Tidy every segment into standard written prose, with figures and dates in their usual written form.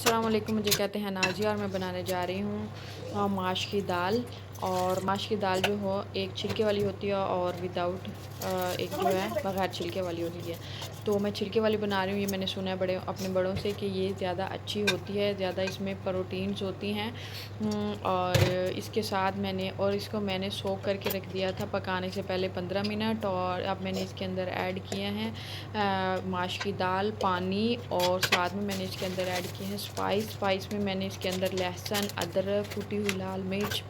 अस्सलाम वालेकुम। मुझे कहते हैं नाज़िया और मैं बनाने जा रही हूँ माश की दाल। और माश की दाल जो हो एक छिलके वाली होती है और विदाउट एक जो है बग़ैर छिलके वाली होती है। तो मैं छिलके वाली बना रही हूँ। ये मैंने सुना है अपने बड़ों से कि ये ज़्यादा अच्छी होती है, ज़्यादा इसमें प्रोटीन्स होती हैं। और इसके साथ इसको मैंने सोक करके रख दिया था पकाने से पहले 15 मिनट। और अब मैंने इसके अंदर ऐड किए हैं माश की दाल, पानी, और साथ में मैंने इसके अंदर ऐड किए हैं स्पाइस में मैंने इसके अंदर लहसुन, अदरक, कुटी हुई लाल मिर्च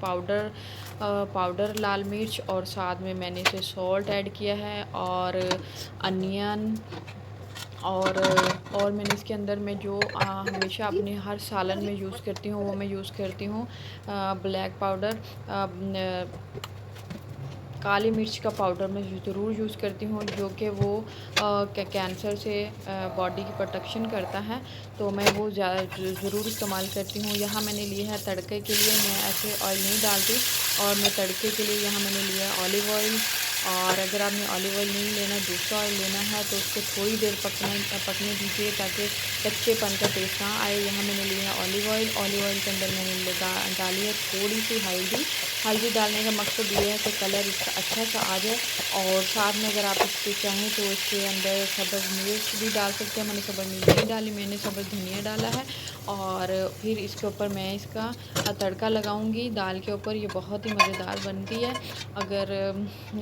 पाउडर लाल मिर्च, और साथ में मैंने इसे सॉल्ट ऐड किया है और अनियन। और मैंने इसके अंदर में जो हमेशा अपने हर सालन में यूज़ करती हूँ वो मैं यूज़ करती हूँ ब्लैक पाउडर, काली मिर्च का पाउडर मैं ज़रूर यूज़ करती हूँ, जो कि वो कैंसर से बॉडी की प्रोटेक्शन करता है। तो मैं वो ज़रूर इस्तेमाल करती हूँ। यहाँ मैंने लिए है तड़के के लिए, मैं ऐसे ऑयल नहीं डालती। और मैं तड़के के लिए यहाँ मैंने लिया ऑलिव ऑयल। और अगर आपने ऑलिव ऑयल नहीं लेना, दूसरा ऑयल लेना है, तो उसको थोड़ी देर पकने दीजिए ताकि कच्चेपन का टेस्ट ना आए। यहाँ मैंने लिया है ऑलिव ऑयल के अंदर मैंने डाली है थोड़ी सी हल्दी डालने का मकसद ये है कि कलर इसका अच्छा सा आ जाए। और साथ में अगर आप इसके चाहें तो इसके अंदर सब्ज़ मिर्च भी डाल सकते हैं। मैंने सब्ज़ मिर्च नहीं डाली, मैंने सब्ज़ धनिया डाला है। और फिर इसके ऊपर मैं इसका तड़का लगाऊंगी दाल के ऊपर। ये बहुत ही मज़ेदार बनती है। अगर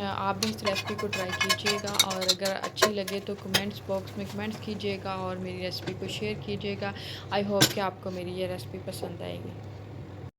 आप भी इस रेसिपी को ट्राई कीजिएगा, और अगर अच्छी लगे तो कमेंट्स बॉक्स में कमेंट्स कीजिएगा और मेरी रेसिपी को शेयर कीजिएगा। आई होप कि आपको मेरी ये रेसिपी पसंद आएगी।